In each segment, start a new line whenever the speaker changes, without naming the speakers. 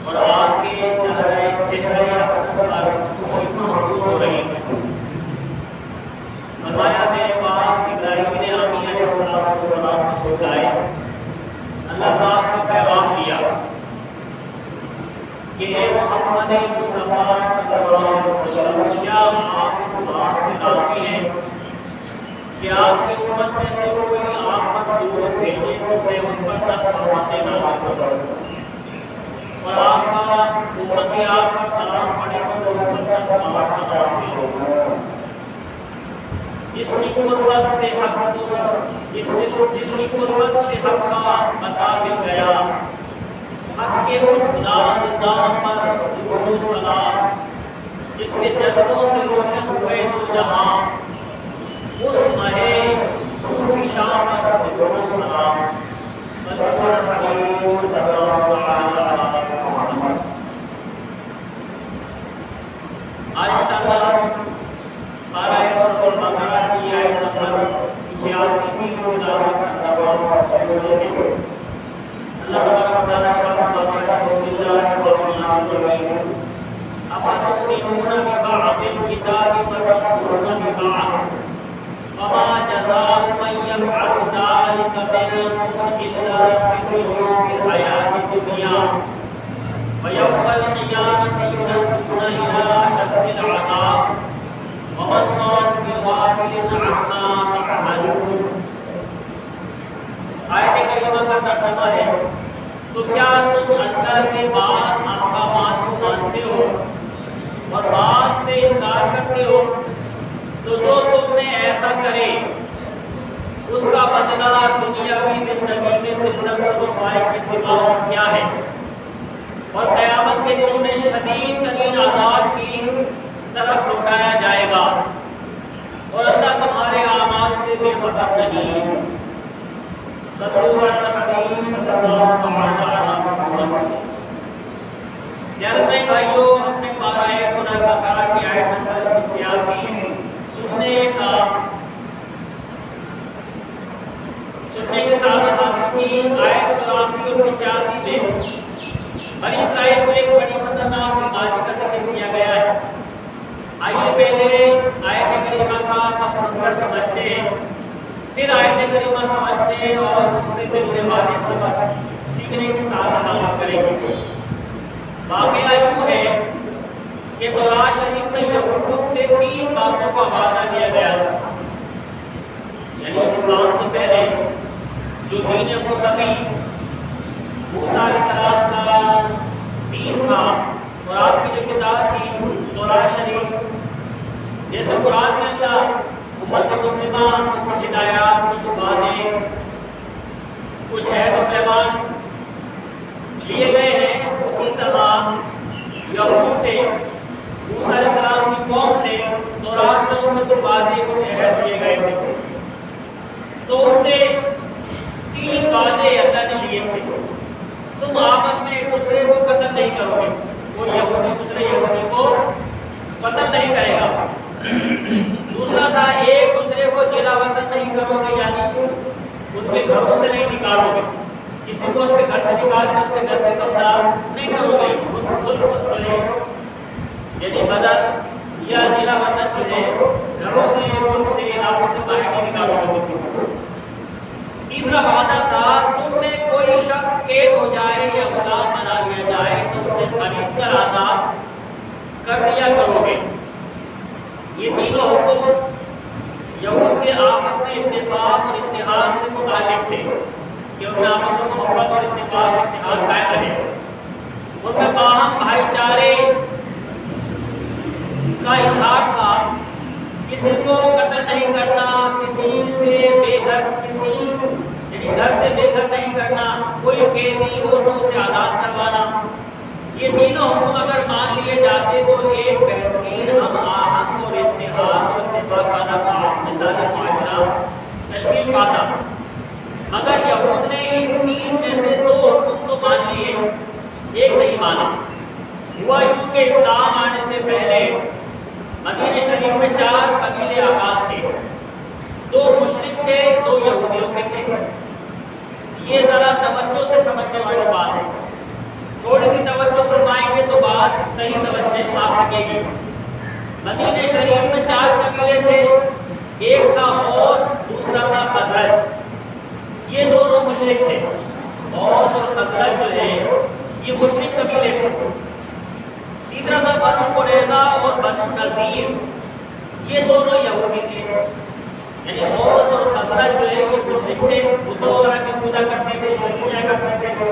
اور آپ کے چہرے پر خوشی محسوس ہو رہی ہے۔ فرمایا میرے باپ ابراہیم نے آمین علیہ السلام کو سلائے، اللہ پاک کا پیغام دیا کہ اے محمد مصطفیٰ صلی اللہ علیہ وسلم، کیا آپ اس بات سے راضی ہیں کہ آپ کی امت میں سے کوئی آپ پر دور بھیجے تو میں اس پر 10 فرماتے نازل کروں، اور آپ کا امتی آپ پر سلام پڑھے تو اس پر 10 سلام بھیجو۔ جس کی قربت سے حق کا پتہ مل گیا، حق کے اس رازدار پر درود و سلام، جس کے جنتوں سے روشن ہوئے دو جہاں، اس ماہ صوفی شام پر درود و سلام۔ صلی اللہ علیہ وسلم۔ آج انشاءاللہ پارہ سورۃ البقرہ کی آیت نمبر 86 کی تلاوت کرتا ہوں۔ اللہ تبارک و تعالیٰ ارشاد فرماتا ہے، بسم اللہ الرحمن الرحیم، افتؤمنون ببعض الکتاب وتکفرون ببعض، فما جزاء من يفعل ذلك منكم إلا خزي في الحياة الدنيا ويوم القيامة يردون إلى أشد العذاب وما الله بغافل عما تعملون۔ آیت کریمہ کا ترجمہ ہے، تو کیا تم اللہ کے بعض احکامات کو مانتے ہو اور بعض سے انکار کرتے ہو؟ تو جو تم نے ایسا کرے اس کا بدلہ دنیاوی زندگی میں ذلت و رسوائی کے سوا کیا ہے، اور قیامت کے دن میں شدید ترین عذاب کی طرف لوٹایا جائے گا، اور اللہ تمہارے اعمال سے بے خبر نہیں۔ صلو علی الحبیب صلی اللہ علیہ وسلم۔ پیارے بھائیو، اپنے پارہ سورۃ البقرہ کی آیت نمبر 86 سننے کے ساتھ حاصل کی۔ آیت 84 اور 85 میں بنی اسرائیل کو ایک بڑی خطرناک بیماری کا ذکر کیا گیا ہے۔ آئیے پہلے آیت کریمہ کا پس منظر سمجھتے ہیں، پھر آیت کریمہ سمجھتے ہیں اور اس سے ملنے والے سبق سیکھنے کے ساتھ حاصل کریں گے۔ واقعہ یوں ہے کہ تورات شریف میں یہود سے 3 باتوں کا وعدہ دیا گیا تھا، یعنی اسلام سے پہلے جو دین مصطفی موسیٰ علیہ السلام کا دین تھا، اور آپ کی جو کتاب تھی تورات شریف، جیسے قرآن میں اللہ امت مسلمہ کچھ ہدایات، کچھ وعدے، کچھ عہد و پیمان لیے گئے ہیں، اسی طرح یہود سے موسیٰ علیہ السلام کی قوم سے تورات میں ان سے تو وعدے کچھ عہد لیے گئے تھے، تو ان سے 3 وعدے اللہ نے لیے تھے۔ تم آپس میں ایک دوسرے کو قتل نہیں کرو گے، کوئی یہودی دوسرے یہودی کو قتل نہیں کرے گا۔ دوسرا تھا ایک دوسرے کو جلا وطن نہیں کرو گے، یعنی ان کے گھروں سے نہیں نکالو گے، کسی کو اس کے گھر سے نکال کے اس کے گھر پہ قبضہ نہیں کرو گے، یعنی بدر یا جلا وطن جو ہے گھروں سے، ملک سے، علاقوں سے باہر نہیں نکالو گے کسی کو۔ تیسرا وعدہ تھا تم میں کوئی شخص قید ہو جائے یا غلام بنا لیا جائے تو اسے خرید کر آزاد کر دیا کرو گے۔ یہ تینوں حکم یہود کے آپس میں اتفاق اور اتحاد سے متعلق تھے کہ ان میں آپس میں محبت اور اتفاق اور اتحاد قائم رہے، ان میں باہم بھائی چارے کا اظہار تھا، کسی کو قتل نہیں کرنا، کسی سے بے گھر، کسی یعنی گھر سے بے گھر نہیں کرنا، کوئی قیدی ہو تو اسے آزاد کروانا، یہ تینوں حکم اگر مان لیے جاتے تو ایک بہترین ہم آہنگ اور اتحاد اور اتفاقانہ مثال معاشرہ تشکیل پاتا، مگر یہود نے ان تین میں سے دو حکم تو مان لیے، ایک نہیں مانا۔ ہوا یوں کہ اسلام آنے سے پہلے مدینہ شریف میں 4 قبیلے آباد تھے، 2 مشرک تھے، 2 یہودیوں کے تھے۔ یہ ذرا توجہ سے سمجھنے والی بات ہے، تھوڑی سی توجہ فرمائیں گے تو بات صحیح سمجھ میں آ سکے گی۔ مدینہ شریف میں 4 قبیلے تھے، ایک تھا اوس، دوسرا تھا خزرج۔ یہ دونوں مشرک تھے، اوس اور خزرج جو ہے یہ مشرک قبیلے تھے۔ تیسرا تھا بنو قریظہ اور بنو نذیر، یہ دونوں یہودی تھے، یعنی اوس اور خزرج جو ہے یہ مشرک تھے، بتوں وغیرہ کی پوجا کرتے تھے، شرکیاں کرتے تھے،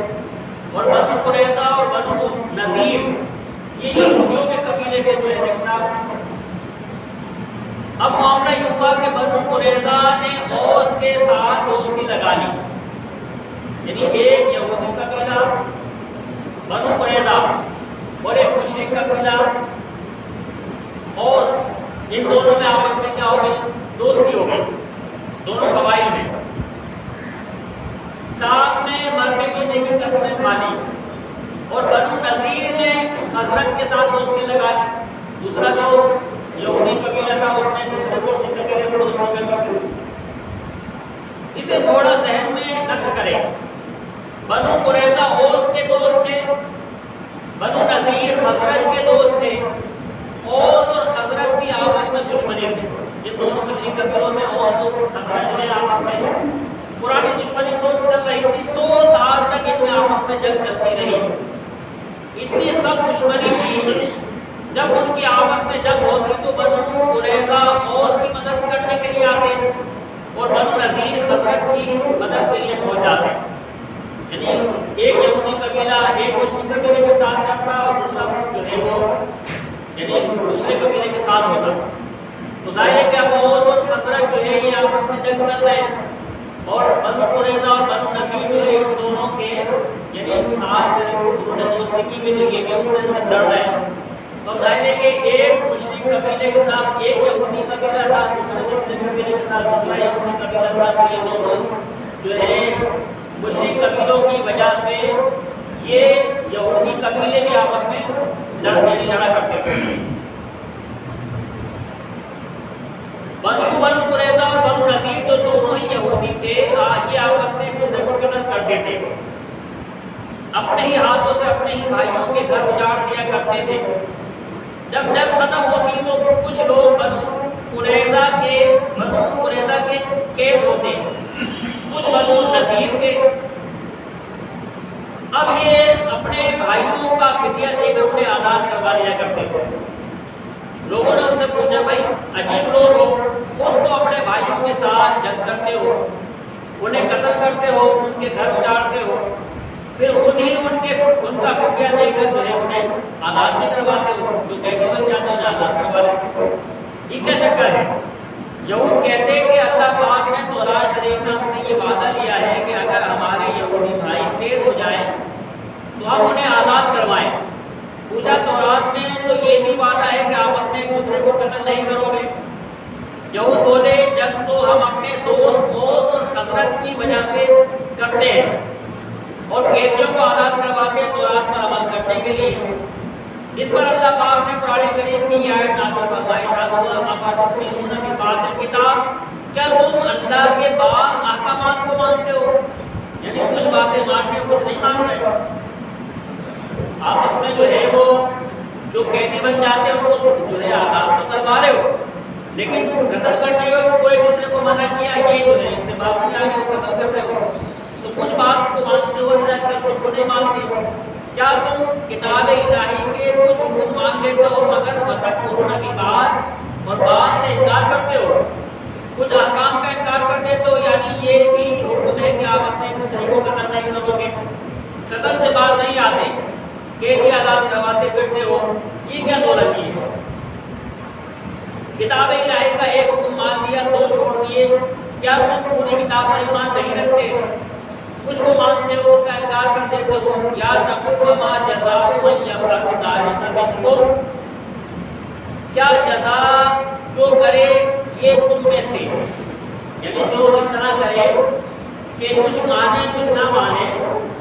اور بنو قریظہ اور بنو نذیر یہ یہودیوں کے قبیلے کے جو ہے خلاف۔ اب معاملہ یہ ہوا کہ بنو قریظہ نے اوس کے ساتھ دوستی لگا لی، یعنی ایک یہودی قبیلہ بنو قریظہ اور ایک مشرک قبیلہ اوس، ان دونوں میں آپس میں کیا ہو گئی؟ دوستی ہو گئی، دونوں قبائل میں ساتھ میں مرنے پینے کی قسمیں کھا لی۔ اور بنو نذیر نے خزرج کے ساتھ دوستی لگا لی، دوسرا جو یہودی قبیلہ تھا اس نے دوسرے مشرک قبیلے سے دوستی لگا لی۔ اسے تھوڑا ذہن میں نقش کریں، بنو قریظہ اوس کے دوست تھے، بنو نذیر خزرج کے دوست تھے۔ اوس اور خزرج کی آپس میں دشمنی تھی، یہ دونوں مشرک قبیلوں میں اوس اور خزرج میں آپس میں پرانی دشمنی چل رہی تھی، 100 سال تک ان میں آپس میں جنگ چلتی رہی، اتنی سخت دشمنی تھی۔ جب ان کی آپس میں جنگ ہوتی تو بنو قریظہ اوس کی مدد کرنے کے لیے آتے اور بنو نذیر خزرج کی مدد کے لیے پہنچ جاتے، یعنی ایک یہودی قبیلہ ایک مشرک قبیلے کے ساتھ جاتا اور دوسرا جو ہے وہ یعنی دوسرے قبیلے کے ساتھ ہوتا۔ تو ظاہر ہے کہ اب اوس اور خزرج جو ہے یہ آپس میں جنگ کر رہے ہیں، اور بنو قریظہ اور بنو نذیر جو ہے ان دونوں کے یعنی ساتھ انہوں نے دوستی کی بھی نہیں ہے، انہوں نے لڑ رہے ہیں۔ تو ظاہر ہے کہ ایک مشرک قبیلے کے ساتھ ایک یہودی قبیلہ تھا، دوسرے مشرک قبیلے کے ساتھ دوسرا یہودی قبیلہ تھا، یہ دونوں جو ہے مشرک قبیلوں کی وجہ سے یہ یہودی قبیلے بھی آپس میں لڑا کرتے تھے۔ بنو قریظہ اور بنو نذیر جو دونوں ہی یہودی تھے، یہ آپس میں ایک دوسرے کو قتل کرتے تھے، اپنے ہی ہاتھوں سے اپنے ہی بھائیوں کے گھر اجاڑ دیا کرتے تھے۔ جب جنگ ختم ہوتی تو کچھ لوگ بنو قریظہ کے قید ہوتے، کچھ بنو نذیر کے۔ اب یہ اپنے بھائیوں کا فدیہ دے کر انہیں آزاد کروا دیا کرتے تھے۔ لوگوں نے ان سے پوچھا، بھائی عجیب لوگ ہو، خود تو اپنے بھائیوں کے ساتھ جنگ کرتے ہو، انہیں قتل کرتے ہو، ان کے گھر اجاڑتے ہو، پھر خود ہی ان کا فدیہ دے کر جو ہے انہیں آزاد نہیں کرواتے ہو، جو کہتے بن جاتے ہیں آزاد کروا لیتے۔ یہ کیا چکر ہے؟ یہود کہتے ہیں کہ اللہ پاک نے تورات شریف میں ہم سے یہ وعدہ لیا ہے کہ اگر ہمارے یہودی بھائی قید ہو جائیں تو ہم انہیں آزاد کروائیں۔ پوچھا تورات میں تو یہ بھی وعدہ ہے کہ آپ اپنے ایک دوسرے کو قتل نہیں کرو گے؟ یہود بولے جب تو ہم اپنے دوست اوس اور خزرج کی وجہ سے کرتے ہیں اور قیدیوں کو آزاد کرواتے ہیں تورات پر عمل کرنے کے لیے۔ اس پر اللہ پاک نے قرآن کریم کی یہ آیت نازل فرمائی، افاتؤمنون ببعض الکتاب، کیا تم اللہ کے بعض احکامات کو مانتے ہو؟ یعنی کچھ باتیں مانتے ہو، کچھ نہیں مان رہے۔ آپس میں جو ہے وہ جو قیدی بن جاتے ہیں ان کو جو ہے آزاد تو کروا رہے ہو، لیکن قتل کرنے کو کوئی دوسرے کو منع کیا، یہ جو ہے اس سے بات نہیں آگے وہ قتل کر رہے ہو۔ تو کچھ بات کو مانتے ہو کچھ کو نہیں مانتے ہو۔ کیا تم کتاب الہی کے کچھ حکم مان لیتے ہو مگر وتکفرون ببعض، اور بعض سے انکار کرتے ہو، کچھ احکام کا انکار کر دیتے ہو، یعنی یہ بھی حکم ہے کہ آپ اپنے دوسرے کو قتل نہیں کرو گے، قتل سے باز نہیں آتے، قیدی آزاد کرواتے پھرتے ہو، یہ کیا دولتی ہے؟ کتاب الہی کا ایک حکم مان لیا، دو چھوڑ دیے، کیا تم پوری کتاب پر ایمان نہیں رکھتے؟ کچھ کو مانتے ہو اس کا انکار کر دیتے ہو. یاد رکھو فما جزاء من یفعل ذلک منکم، کیا جزا جو کرے یہ تم میں سے، یعنی جو اس طرح کرے کہ کچھ مانے کچھ نہ مانے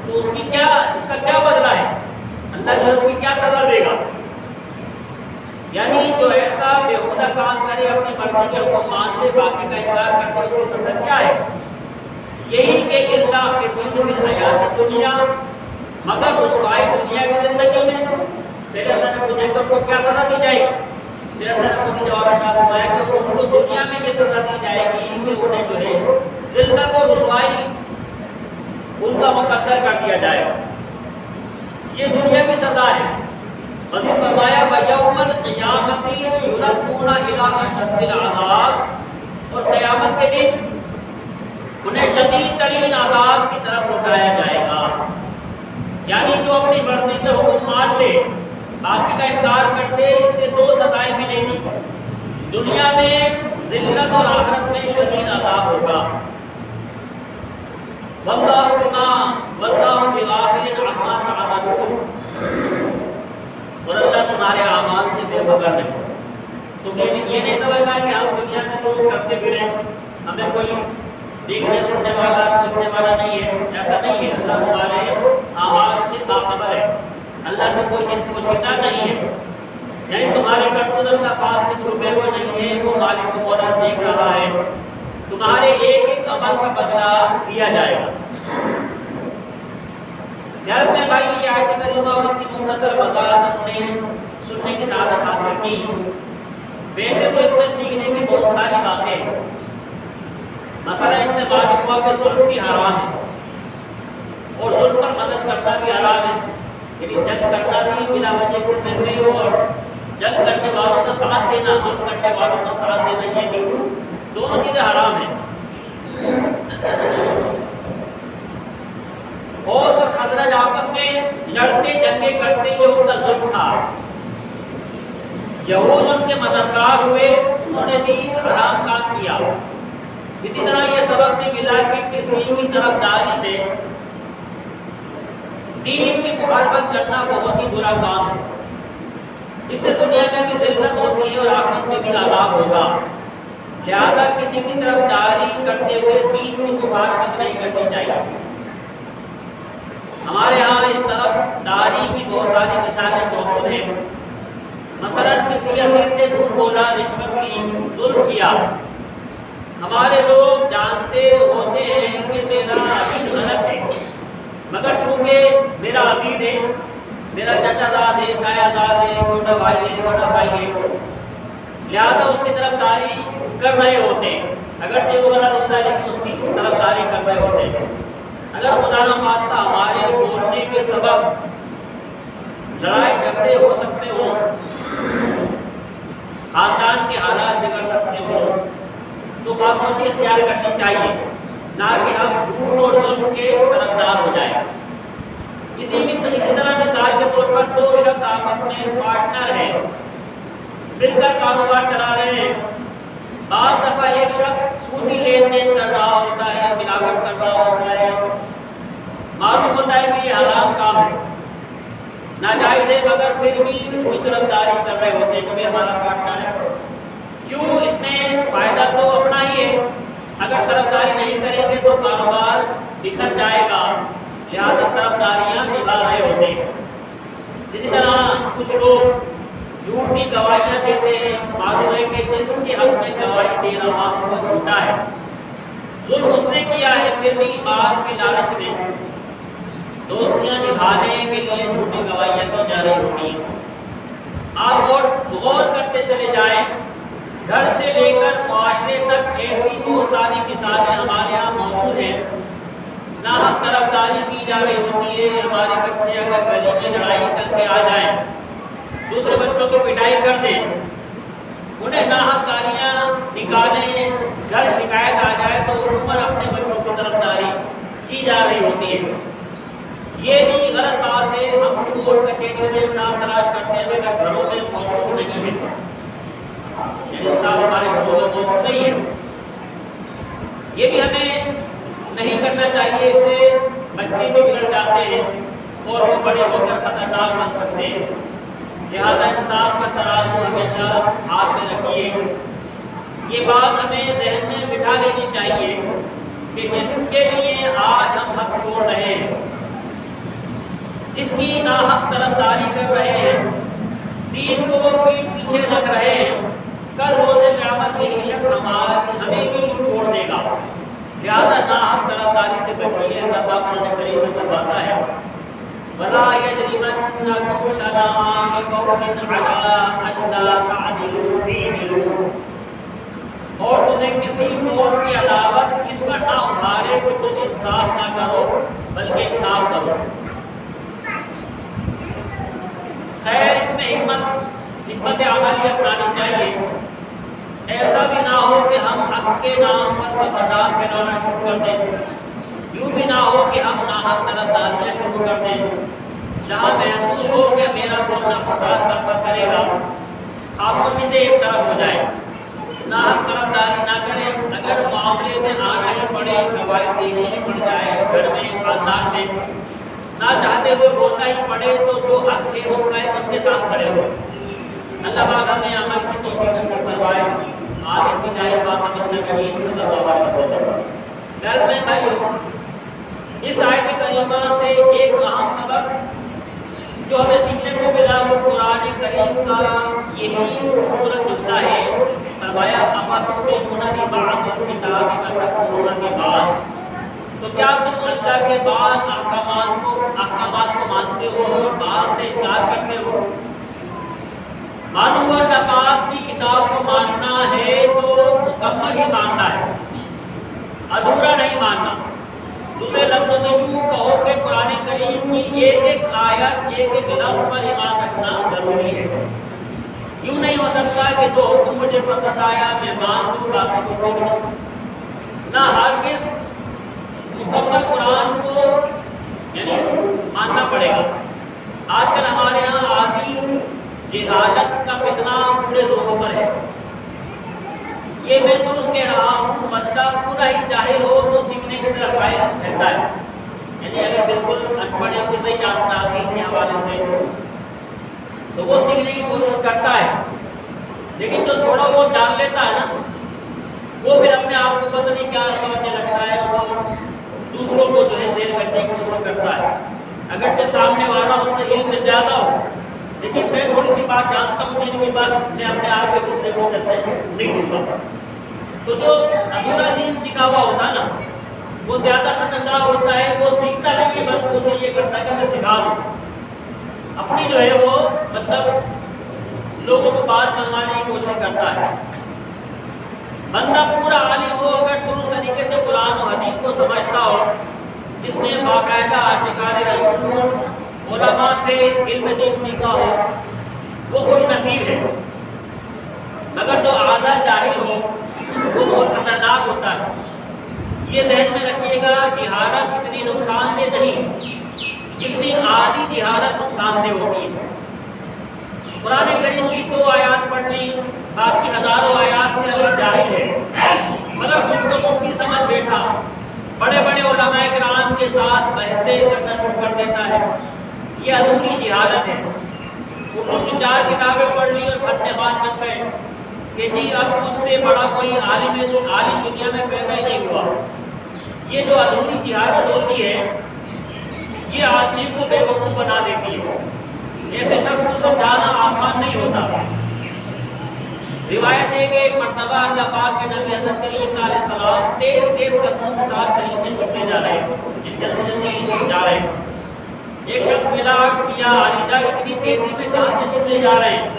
تو اس کا کیا بدلہ ہے، اللہ جو اس کی کیا سزا دے گا. یعنی جو ایسا بےہودہ کام کرے اپنی مرضی کے حکم مان لے باقی کا انکار کرتے اس کی سزا کیا ہے، یہی کہ اللہ خزي في الحیات دنیا، مگر رسوائی دنیا کی زندگی میں. پھر اللہ نے مجھے کو کیا سزا دی جائے گی، پھر اللہ نے مجھے جواب ارشاد فرمایا کہ ان کو دنیا میں یہ سزا دی جائے گی کہ انہیں جو ہے ذلت و رسوائی ان کا مقدر کر دیا جائے گا. یہ دنیا کی سزا ہے. اور فرمایا وَيَوْمَ الْقِيَامَةِ يُرَدُّونَ إِلَىٰ أَشَدِّ الْعَذَابِ، اور قیامت کے دن انہیں شدید ترین عذاب کی طرف لوٹایا جائے گا. یعنی جو اپنی مرضی کے حکم مان لے باقی کا انکار کرتے اس سے دو سزائیں ملیں گی، دنیا میں ذلت اور آخرت میں شدید عذاب ہوگا. وَاللَّهُ بِغَافِلٍ عَمَّا تَعْمَلُونَ، اور اللہ تمہارے اعمال سے بے خبر نہیں. تو یہ نہیں سمجھنا کہ ہم دنیا میں تو کرتے پھریں، ہمیں کوئی دیکھنے سننے والا پوچھنے والا نہیں ہے، ایسا نہیں ہے. اللہ تمہارے اعمال سے باخبر ہے، اللہ سے کوئی چیز پوچھتا نہیں ہے. یعنی تمہارے کرتوت کا پاس سے چھپے ہوئے نہیں ہے، وہ مالک مولا دیکھ رہا ہے. تمہارے ایک ایک عمل کا بدلہ دیا جائے گا. یار اس نے بھائی یہ آیت کریمہ اور اس کی مختصر وضاحت نے سننے کی سعادت حاصل کی. ویسے تو اس میں سیکھنے کی بہت ساری باتیں ہیں. مثلا اس سے معلوم ہوا کہ ظلم بھی حرام ہے اور ظلم پر مدد کرنا بھی حرام ہے. یعنی جنگ کرنا بھی بلا وجہ کچھ ایسے ہو، اور جنگ کرنے والوں کا ساتھ دینا، ظلم کرنے والوں کا ساتھ دینا، یہ بھی دونوں چیزیں حرام ہیں. اوس اور خزرج آپس میں لڑتے جنگیں کرتے یہ ان کا ظلم تھا. یہود ان کے مددگار ہوئے، انہوں نے بھی حرام کام کیا. اسی طرح یہ سبق بھی ملا کہ کسی کی طرفداری میں دین کی مخالفت کرنا بہت ہی برا کام ہے. اس سے دنیا میں بھی ذلت ہوتی ہے اور آخرت میں بھی عذاب ہوگا. لہذا کسی کی طرفداری کرتے ہوئے دین کی مخالفت نہیں کرنی چاہیے. ہمارے ہاں اس طرف داری کی بہت ساری مثالیں موجود ہیں. مثلا کسی عزیز نے جھوٹ بولا، رشوت کی، ظلم کیا. ہمارے لوگ جانتے ہوتے ہیں کہ میرا عزیز غلط ہے، مگر چونکہ میرا عزیز ہے، میرا چچا زاد ہے، تایا زاد ہے، چھوٹا بھائی ہے، بڑا بھائی ہے، لہذا اس کی طرف داری کر رہے ہوتے ہیں. اگرچہ وہ غلط ہوتا ہے لیکن اس کی طرف داری کر رہے ہوتے ہیں. اگر خدا نخواستہ ہمارے بولنے کے سبب لڑائی جھگڑے ہو سکتے ہوں، خاندان کے حالات بگڑ سکتے ہوں، تو خاموشی اختیار کرنی چاہیے، نہ کہ ہم جھوٹ اور ظلم کے طرفدار ہو جائیں. اسی طرح مثال کے طور پر دو شخص آپس میں پارٹنر ہیں، مل کر کاروبار چلا رہے ہیں. بعض دفعہ ایک شخص سودی لین دین کر رہا ہوتا ہے، ملاوٹ کر رہا ہوتا ہے، معلوم ہوتا ہے کہ یہ حرام کام ہے، ناجائز ہے، مگر پھر بھی اس کی طرفداری کر رہے ہوتے ہیں کہ ہمارا پارٹنر ہے. کیوں؟ اس میں فائدہ تو اپنا ہی ہے. اگر طرفداری نہیں کریں گے تو کاروبار بکھر جائے گا، لہٰذا طرفداریاں نبھا رہے ہوتے ہیں. اسی طرح کچھ لوگ جھوٹی گواہیاں دیتے ہیں، معلوم ہے کہ جس کے حق میں گواہی دے رہا وہ جھوٹا ہے. ظلم اس نے کیا ہے، پھر بھی بعد کے لالچ میں دوستیاں نبھانے کے لیے جھوٹی گواہیاں کی جا رہی ہوتی ہیں. آپ غور کرتے چلے جائیں، گھر سے لے کر معاشرے تک ایسی بہت ساری مثالیں ہمارے یہاں موجود ہیں. ناحق طرفداری کی جا رہی ہوتی ہے. ہمارے بچے اگر گلی میں لڑائی کر کے آ جائیں، دوسرے بچوں کو پٹائی کر دیں، انہیں ناحق گالیاں نکالیں، گھر شکایت آ جائے تو عمر اپنے بچوں کی طرفداری کی جا رہی ہوتی ہے. یہ بھی غلط بات ہے. ہم کورٹ کچہری میں انصاف تلاش کرتے ہیں اگر گھروں میں موجود نہیں ہے، انصاف ہمارے گھروں میں موجود نہیں ہے. یہ بھی ہمیں نہیں کرنا چاہیے. اس سے بچے بھی بگڑ جاتے ہیں اور وہ بڑے ہو کر خطرناک بن سکتے ہیں۔ لہٰذا انصاف کا ترازو ہمیشہ ہاتھ میں رکھیے۔ یہ بات ہمیں ذہن میں بٹھا لینی چاہیے کہ جس کے لیے آج ہم حق چھوڑ رہے ہیں، جس کی ناحق طرفداری کر رہے ہیں، دین کو پیٹھ پیچھے رکھ رہے ہیں، کل روز قیامت میں یہ شخص ہمیں بھی چھوڑ دے گا۔ لہٰذا ناحق طرفداری سے بچیے۔ اللہ پاک قرآن کریم میں فرماتا ہے وَلَا يَجْرِمَنَّكُمْ شَنَآنُ قَوْمٍ عَلَىٰ أَلَّا تَعْدِلُوا اعْدِلُوا، اور تمہیں کسی قوم کی عداوت اس پر نہ ابھارے کہ تم انصاف نہ کرو بلکہ انصاف کرو۔ خیر اس میں حکمت عملی اپنانی چاہیے۔ ایسا بھی نہ ہو کہ ہم حق کے نام پر فسادات پھیلانا شروع کر دیں، یوں بھی نہ ہو کہ ہم ناحق طرفداریاں شروع کر دیں۔ جہاں محسوس ہو کہ میرا قوم فساد برپا کرے گا، خاموشی سے ایک طرف ہو جائے، ناحق طرفداری نہ کریں۔ اگر معاملے میں آنا ہی پڑے، قواعد دینے ہی پڑ جائے، گھر میں خاندان میں نہ چاہتے ہوئے بولنا ہی پڑے، تو جو حق ہے اس کے ساتھ کھڑے ہو۔ اللہ پاک ہمیں عمل کی توفیق نصیب فرمائے۔ آمین بجائے فاطمہ بنت کریم صلی اللہ علیہ وسلم۔ غرض میں بھائیو، اس آیت کریمہ سے ایک اہم سبق جو ہمیں سیکھنے کو ملا وہ قرآن کریم کا یہی خوبصورت جملہ ہے۔ فرمایا افتؤمنون ببعض الکتاب وتکفرون ببعض، تو کیا تم اللہ کے بعض احکامات کو مانتے ہو اور بعض سے انکار کرتے ہو؟ معلوم ہوا اللہ پاک کی کتاب کو ماننا ہے تو مکمل ہی ماننا ہے، ادھورا نہیں ماننا۔ دوسرے لفظوں میں یوں کہو کہ قرآن کریم کی ایک ایک آیت ایک ایک لفظ پر ایمان رکھنا ضروری ہے۔ یوں نہیں ہو سکتا کہ جو حکم مجھے پسند آیا میں مان لوں باقی کو چھوڑ دوں، نہ ہرگز مکمل قرآن کو یعنی ماننا پڑے گا۔ آج کل ہمارے یہاں آدھی جہالت کا فتنہ پورے لوگوں پر ہے۔ یہ میں درست کہہ رہا ہوں، بندہ پورا ہی جاہل ہو تو سیکھنے کی طرف قائل رہتا ہے، یعنی اگر بالکل ان پڑھ یا کچھ نہیں جانتا دین کے حوالے سے تو وہ سیکھنے کی کوشش کرتا ہے، لیکن جو تھوڑا بہت جان لیتا ہے نا وہ پھر اپنے آپ کو پتہ نہیں کیا سمجھنے لگتا ہے اور دوسروں کو جو ہے ذیل کرنے کی کوشش کرتا ہے۔ اگر کہ سامنے والا اس سے علم میں زیادہ ہو، لیکن میں تھوڑی سی بات جانتا ہوں کہ بس میں اپنے آپ کے دوسرے کو نہیں دوں گا، تو جو ادھورا دین سکھا ہوا ہوتا ہے نا وہ زیادہ خطرناک ہوتا ہے۔ وہ سیکھتا نہیں ہے، بس کوشش یہ کرتا ہے کہ میں سکھا دوں، اپنی جو ہے وہ مطلب لوگوں کو بات منوانے کی کوشش کرتا ہے۔ بندہ پورا عالم ہو، اگر درست طریقے سے قرآن و حدیث کو سمجھتا ہو، جس نے باقاعدہ عاشقان رسول علماء سے علم دین سیکھا ہو، وہ خوش نصیب ہے۔ مگر جو آدھا جاہل ہو وہ بہت خطرناک ہوتا ہے۔ یہ ذہن میں رکھیے گا، جہالت اتنی نقصان دہ نہیں جتنی آدھی جہالت نقصان دہ ہوتی ہے۔ قرآن کریم کی 2 آیات پڑھنی، باقی ہزاروں آیات سے اگر جاہل ہے مگر خود کو مفتی سمجھ بیٹھا، بڑے بڑے علماء کرام کے ساتھ بحثیں کرنا شروع کر دیتا ہے، یہ ادھوری جہالت ہے۔ اردو کی 4 کتابیں پڑھ لی اور پھٹے بات بن گئے کہ جی اب مجھ سے بڑا کوئی عالم دنیا میں پیدا ہی نہیں ہوا۔ یہ جو ادھوری جہالت ہوتی ہے یہ آدمی کو بے وقوف بنا دیتی ہے۔ ایسے شخص کو سمجھانا آسان نہیں ہوتا۔ روایت ہے کہ ایک مرتبہ اللہ پاک کے نبی حضرت عیسیٰ علیہ السلام تیز قدموں کے ساتھ کہیں میں جا رہے ہیں، جلدی جا رہے ہیں۔ ایک شخص ملا، عرض کیا علیجہ اتنی تیزی میں کہاں تشریف جا رہے ہیں؟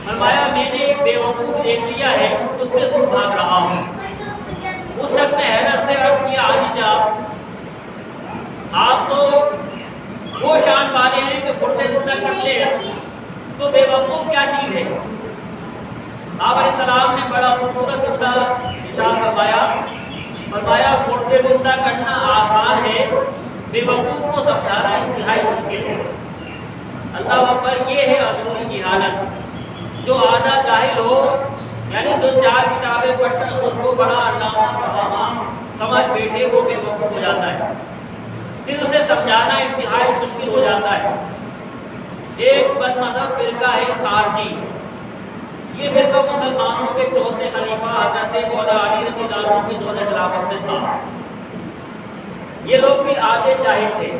فرمایا میں نے ایک بے وقوف دیکھ لیا ہے، اس سے دور بھاگ رہا ہوں۔ اس شخص نے حیرت سے عرض کیا علیجہ آپ تو وہ شان والے ہیں کہ مردے زندہ کرتے ہیں، تو بے وقوف کیا چیز ہے؟ آپ علیہ السلام نے بڑا خوبصورت جملہ ارشاد فرمایا مردے زندہ کرنا آسان ہے، بے وقوف کو سمجھانا انتہائی مشکل ہے۔ اللہ اکبر، یہ ہے ادھوری جہالت۔ جو آدھا جاہل ہو یعنی جو 4 کتابیں پڑھ کر خود کو بڑا علامہ فہامہ سمجھ بیٹھے وہ بے وقوف ہو جاتا ہے۔ پھر اسے سمجھانا انتہائی مشکل ہو جاتا ہے۔ ایک بد مذہب فرقہ ہے خارجی، یہ فرقہ مسلمانوں کے چوتھے خلیفہ حضرت مولا علی رضی اللہ عنہ کی دور خلافت میں تھا۔ یہ لوگ بھی آگے جاہل تھے،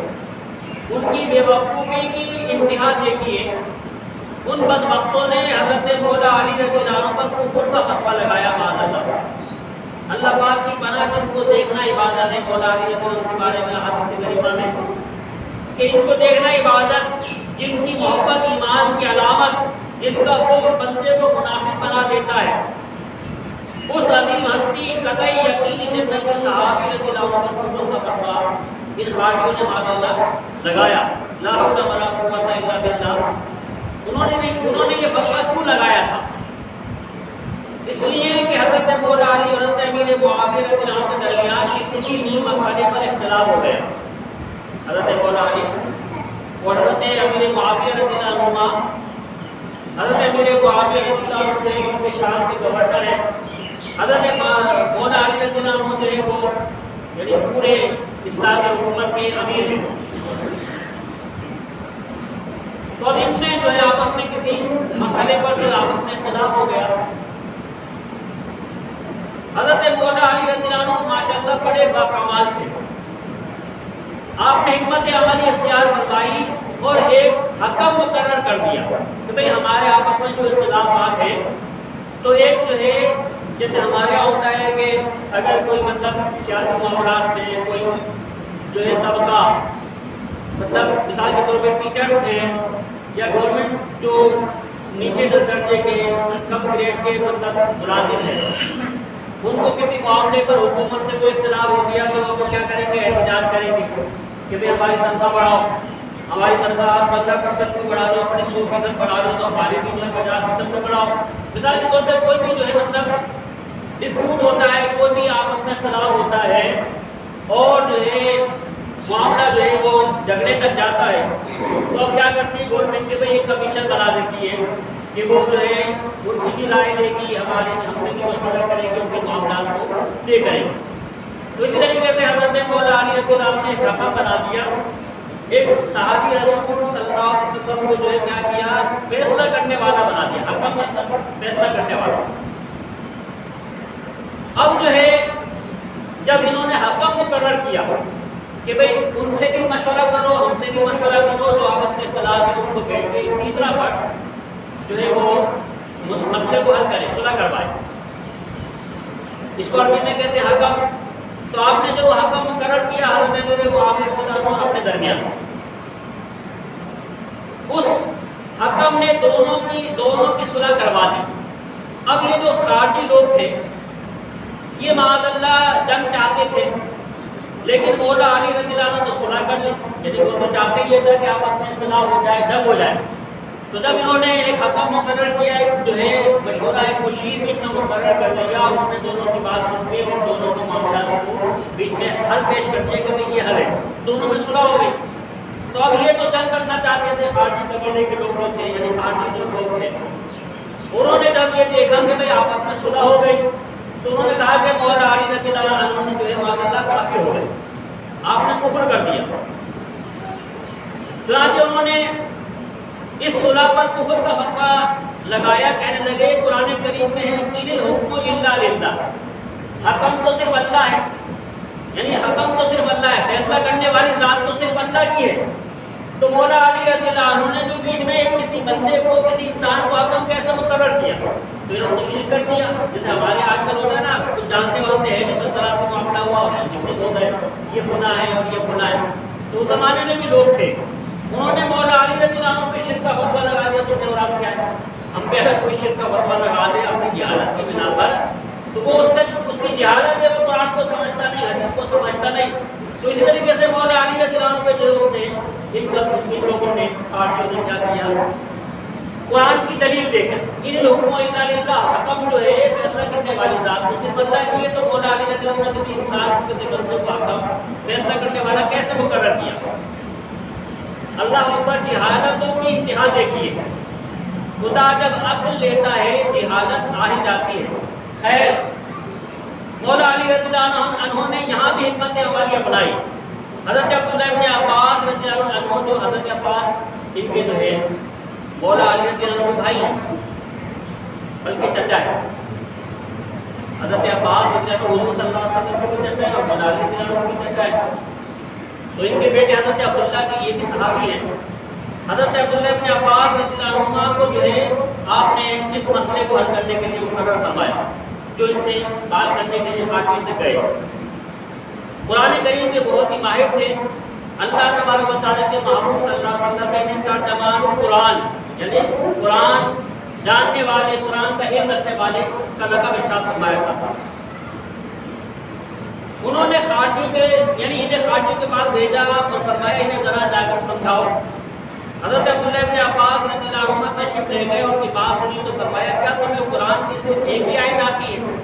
ان کی بے وقوفی کی انتہا دیکھیے، ان بدبختوں نے حضرت مولا علی رضی اللہ عنہ پر کفر کا فتویٰ لگایا معاذ اللہ۔ اللہ پاک کی پناہ جن کو دیکھنا عبادت ہے، مولا علی رضی اللہ عنہ کے بارے میں حدیث کریمہ میں کہ ان کو دیکھنا عبادت، جن کی محبت ایمان کی علامت، جن کا بغض بندے کو منافق بنا دیتا ہے، اس عظیم ہستی قطعی یقینی جنت کے صحابی رضی اللہ عنہ پر کفر کا فتویٰ ان خارجیوں نے معاذ اللہ لگایا۔ لا حول ولا قوت الا باللہ۔ انہوں نے یہ فتویٰ کیوں لگایا تھا؟ اس لیے کہ حضرت مولا علی اور حضرت امیر معاویہ رضی اللہ عنہ کے درمیان کسی دینی مسئلے پر اختلاف ہو گیا۔ حضرت مولا علی اور حضرت امیر معاویہ رضی اللہ عنہ، حضرت امیر معاویہ رضی اللہ عنہ جو ہے شام کے گورنر ہیں، حضرت مولا علی رضی اللہ عنہ جو ہے وہ یعنی پورے اسلامی حکومت کے امیر ہیں۔ تو اب ان میں جو ہے آپس میں کسی مسئلے پر جو آپس میں اختلاف ہو گیا۔ حضرت مولا علی رضی اللہ عنہ ماشاءاللہ بڑے باکمال تھے، آپ نے حکمت عملی اختیار فرمائی اور ایک حکم مقرر کر دیا کہ بھئی ہمارے آپس میں جو اختلافات ہیں تو ایک جو ہے جیسے ہمارے یہاں ہوتا ہے کہ اگر کوئی مطلب سیاسی معاملات میں کوئی جو ہے طبقہ مطلب مثال کے طور پہ ٹیچرز ہیں یا گورنمنٹ جو نیچے درجے کے کم گریڈ کے مطلب ملازم ہیں، ان کو کسی معاملے پر حکومت سے کوئی اختلاف ہو گیا تو وہ کیا کریں گے؟ احتجاج کریں گے کہ بھئی ہماری تنخواہ بڑھاؤ، ہماری تنخواہ 15% کو بڑھا دو، اپنے 100% بڑھا دو، تو ہماری بھی جو ہے 50% کو بڑھاؤ۔ مثال کے طور پہ کوئی بھی جو ہے مطلب ڈسپیوٹ ہوتا ہے، کوئی بھی آپس میں اختلاف ہوتا ہے اور جو ہے معاملہ جو ہے وہ جھگڑے تک جاتا ہے، تو اب کیا کرتی ہے گورنمنٹ کے بھائی ایک کمیشن بنا دیتی ہے کہ وہ جو ہے ان کی رائے لے گی، ہمارے ہم سے بھی مشورہ کریں گے، ان کے معاملات کو طے کریں گے۔ تو اسی طریقے سے حضرت مولا علی رضی اللہ عنہ نے ایک حکم بنا دیا، ایک صحابی رسول صلی اللہ علیہ وسلم کو جو ہے کیا کیا؟ فیصلہ کرنے والا بنا دیا۔ حکم مطلب فیصلہ کرنے والا۔ اب جو ہے جب انہوں نے حکم مقرر کیا کہ بھئی ان سے بھی مشورہ کرو، ہم سے بھی مشورہ کرو، جو آپس کے اختلاف ہے ان کو بیٹھ کے تیسرا فرد جو ہے وہ مسئلے کو حل کرے، صلح کروائے، اس کو عربی میں کہتے ہیں حکم۔ تو آپ نے جو حکم مقرر کیا حضرت امیر معاویہ رضی اللہ عنہ اپنے درمیان، اس حکم نے دونوں کی صلح کروا دی۔ اب یہ جو خارجی لوگ تھے یہ معاذ اللہ جنگ چاہتے تھے، لیکن مولا علی رضی اللہ عنہ تو صلح کر لی، یعنی وہ تو چاہتے ہی تھا کہ آپس میں اختلاف ہو جائے، جنگ ہو جائے۔ تو جب انہوں نے ایک حکم مقرر کیا، ایک جو ہے مشورہ ایک مشیر اتنا مقرر کر دیا، اس نے دونوں کی بات سن کے اور دونوں کے معاملات کو بیچ میں حل پیش کر دیا کہ یہ حل ہے، دونوں میں صلح ہو گئی۔ تو اب یہ تو جنگ کرنا چاہتے تھے، خارجی قبیلے کے لوگ تھے، یعنی خارجی جو لوگ تھے، انہوں نے جب یہ دیکھا کہ بھئی آپس میں صلح ہو گئی تو انہوں نے کہا کہ مولا علی رضی اللہ عنہ جو ہے معاذ اللہ کافر ہو گئے، آپ نے کفر کر دیا۔ چنانچہ انہوں نے اس صلح پر کفر کا فتویٰ لگایا، کہنے لگے قرآن کریم میں ہے ان الحکم الا للہ، حکم تو صرف اللہ ہے، یعنی حکم تو صرف اللہ ہے، فیصلہ کرنے والی ذات تو صرف اللہ کی ہے۔ تو مولا علی رضی اللہ عنہ نے جو بیچ میں کسی بندے کو کسی انسان کو حکم کیسے مقرر کیا؟ تو انہوں نے شرک کر دیا، جیسے ہمارے آج کل ہوتا ہے نا، کچھ جانتے ہوتے ہیں کہ بس ذرا سے معاملہ ہوا اور کسی لوگ ہے یہ فلاں ہے اور یہ فلاں ہے، تو اس زمانے میں بھی لوگ تھے، انہوں نے مولا علی رضی اللہ عنہ پہ شرک کا فتویٰ لگا دیا۔ تو جواب کیا ہے؟ ہم پہ اگر کوئی شرک کا فتویٰ لگا دے اپنی جہالت کی بنا پر، تو وہ اس کی جہالت ہے، وہ قرآن کو سمجھتا نہیں، حدیث کو سمجھتا نہیں۔ تو اسی طریقے سے مولا علی رضی اللہ عنہ پہ جو ہے اس نے ان لوگوں نے خارجیوں نے کیا کیا؟ قرآن کی دلیل دے کر ان الحکم الا للہ، حکم جو ہے فیصلہ کرنے والی ذات تو صرف اللہ کی ہے، تو مولا علی رضی اللہ عنہ نے کسی انسان کو کسی بندے کو حکم فیصلہ کرنے والا کیسے مقرر کیا؟ اللہ اکبر، جہالتوں کی انتہا دیکھیے۔ خدا جب عقل لیتا ہے جہالت آ ہی جاتی ہے۔ خیر، مولا علی رضی اللہ عنہ نے یہاں بھی حکمت عملی اپنائی، حضرت عبداللہ ابن عباس رضی اللہ عنہ، جو حضرت عباس ان کے جو ہے مولا علی رضی اللہ عنہ بھائی ہیں بلکہ چچا ہے، حضرت عباس رضی اللہ عنہ حضور صلی اللہ علیہ وسلم کے بھی چچا ہے اور مولا علی رضی اللہ عنہ کے چچا ہے، تو ان کے بیٹے حضرت عبداللہ کی یہ بھی صحابی ہیں۔ حضرت عبداللہ ابن عباس رضی اللہ عنہ کو جو ہے آپ نے اس مسئلے کو حل کرنے کے لیے مقرر فرمایا، جو ان سے بات کرنے کے لیے خاتون سے گئے۔ قرآن کریم کے بہت ہی ماہر تھے، اللہ تبارک و تعالیٰ کے محبوب صلی اللہ علیہ وسلم کے ترجمان قرآن، یعنی قرآن جاننے والے، قرآن کا علم رکھنے والے کا لقب ارشاد فرمایا تھا۔ انہوں نے خارجیوں کے یعنی انہیں خارجیوں کے پاس بھیجا اور فرمایا انہیں ذرا جا کر سمجھاؤ۔ حضرت عبداللہ ابن عباس رضی اللہ عنہ تشریف لے گئے اور ان کی بات سنی تو فرمایا کیا تمہیں قرآن کی صرف ایک ہی آیت آتی ہے؟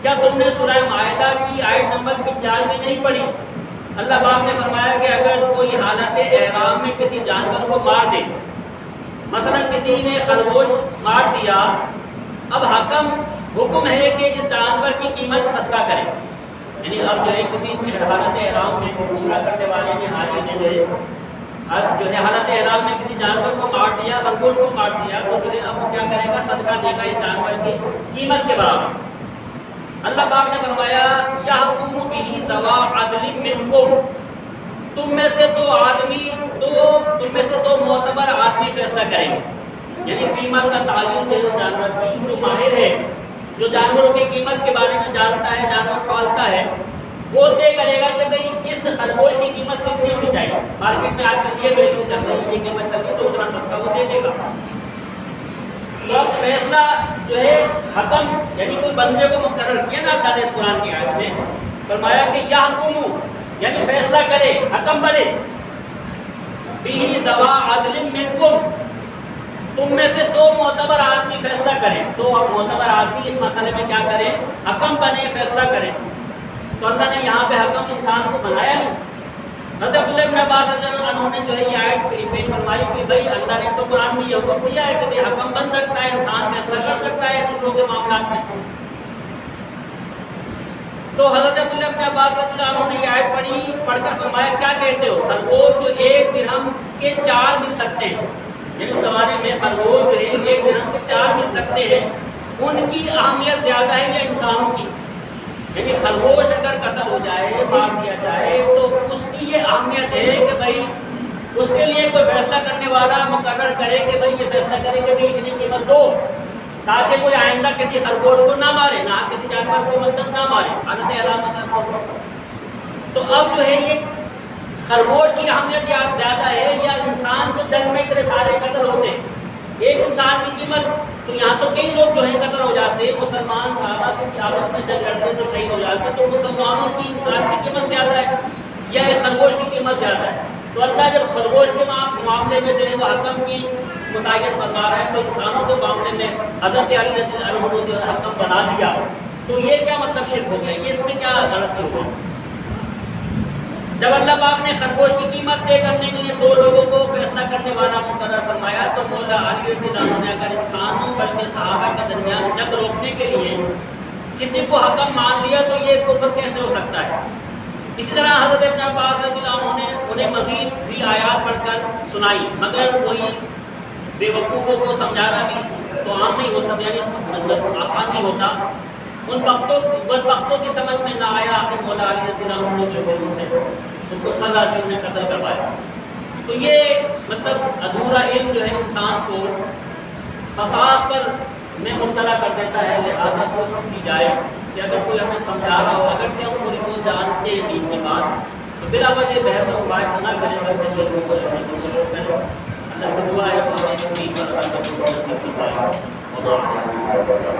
کیا تم نے سورہ مائدہ کی آیت نمبر 95 نہیں پڑھی؟ اللہ پاک نے فرمایا کہ اگر کوئی حالت احرام میں کسی جانور کو مار دے، مثلا کسی نے خرگوش مار دیا، اب حکم ہے کہ اس جانور کی قیمت صدقہ کرے، یعنی اب جو ہے کسی حالت احرام میں عمرہ کرنے والے نے حاجی نے جو ہے حالت احرام میں کسی جانور کو مار دیا، خرگوش کو مار دیا، تو جو ہے اب وہ کیا کرے گا؟ صدقہ دے گا اس جانور کی قیمت کے برابر۔ اللہ پاک نے فرمایا یحکم بہ ذوی عدل منکم، تم میں سے دو معتبر آدمی فیصلہ کریں گے، یعنی قیمت کا تعین دے جانور کی، جو ماہر ہے، جو جانوروں کی قیمت کے بارے میں جانتا ہے، جانور پالتا ہے، وہ طے کرے گا کہ بھئی اس خرگوش کی قیمت کتنی ہونی چاہیے، مارکیٹ میں آج کل یہ ویلیو چل رہی ہے، یہ قیمت چل رہی ہے، تو اتنا صدقہ وہ دے دے گا۔ تو اب فیصلہ جو ہے حکم یعنی کوئی بندے کو مقرر کیا نا اللہ نے اس قرآن کی آیت میں، فرمایا کہ یحکم یعنی فیصلہ کرے، حکم بنے، بہ ذوی عدل منکم، تم میں سے دو معتبر آدمی فیصلہ کریں، دو معتبر آدمی اس مسئلے میں کیا کریں؟ حکم بنے، فیصلہ کریں۔ تو اللہ نے یہاں پہ حکم انسان کو بنایا نہیں۔ حضرت عبداللہ ابن عباس رضی اللہ عنہ نے جو ہے یہ آیت پیش فرمائی کہ بھائی اللہ نے تو قرآن میں یہ حکم دیا ہے کہ بھائی حکم بن سکتا ہے، انسان فیصلہ کر سکتا ہے دوسروں کے معاملات میں۔ تو حضرت عبداللہ ابن عباس رضی اللہ عنہ نے یہ آیت پڑھ کر فرمایا کیا کہتے ہو؟ خرگوش جو 1 درہم کے 4 مل سکتے ہیں، یعنی اس زمانے میں خرگوش جو ہے 1 درہم کے 4 مل سکتے ہیں، ان کی اہمیت زیادہ ہے یا انسانوں کی؟ یعنی خرگوش اگر قتل ہو جائے، مار دیا جائے، تو اس کی یہ اہمیت ہے کہ بھائی اس کے لیے کوئی فیصلہ کرنے والا مقرر کرے کہ بھائی یہ فیصلہ کرے کہ بھائی اتنی قیمت دو، تاکہ کوئی آئندہ کسی خرگوش کو نہ مارے، نہ کسی جانور کو مطلب نہ مارے، حالت علامت۔ تو اب جو ہے یہ خرگوش کی اہمیت زیادہ ہے یا انسان کو جنگ میں اتنے سارے قتل ہوتے ہیں، ایک انسان کی قیمت؟ تو یہاں تو کئی لوگ جو ہیں قتل ہو جاتے ہیں، مسلمان صحابہ کی آپس میں جنگ کرتے تو شہید ہو جاتے ہیں، تو مسلمانوں کی انسان کی قیمت زیادہ ہے یا خرگوش کی قیمت زیادہ ہے؟ تو اللہ جب خرگوش کے معاملے میں جو ہے وہ حکم کی متعین فرما رہا ہے، تو انسانوں کے معاملے میں حضرت علی رضی اللہ عنہ جو حکم بنا دیا، تو یہ کیا مطلب شرک ہو گیا؟ یہ اس میں کیا غلطی ہو گئی؟ جب اللہ پاک نے خرگوش کی قیمت طے کرنے کے لیے 2 لوگوں کو فیصلہ کرنے والا مقرر فرمایا، تو مولا علی رضی اللہ عنہ نے اگر انسانوں بلکہ صحابہ کے درمیان جنگ روکنے کے لیے کسی کو حکم مان لیا تو یہ کفر کیسے ہو سکتا ہے؟ اسی طرح حضرت ابن عباس رضی اللہ عنہ نے انہیں مزید بھی آیات پڑھ کر سنائی، مگر کوئی بے وقوفوں کو سمجھانا بھی تو عام نہیں ہوتا، یعنی آسان نہیں ہوتا، ان وقتوں کی سمجھ میں نہ آیا کہ مولا علی رضی اللہ عنہ جو ہے ان کو سزا دی، انہیں قتل کروایا۔ تو یہ مطلب ادھورا علم جو ہے انسان کو فساد پر میں مبتلا کر دیتا ہے، لہٰذا کوشش کی جائے کہ اگر کوئی ہمیں سمجھا رہا ہو، اگر ہم پوری کو جانتے ہیں دین کی بات، تو بلا وجہ بحث و مباحثہ نہ کریں، بلکہ ضرور سے رہنے کی کوشش کریں۔ اللہ سے دعا ہے کہ ہمیں اس دین پر عمل کرنے کی توفیق عطا فرمائے۔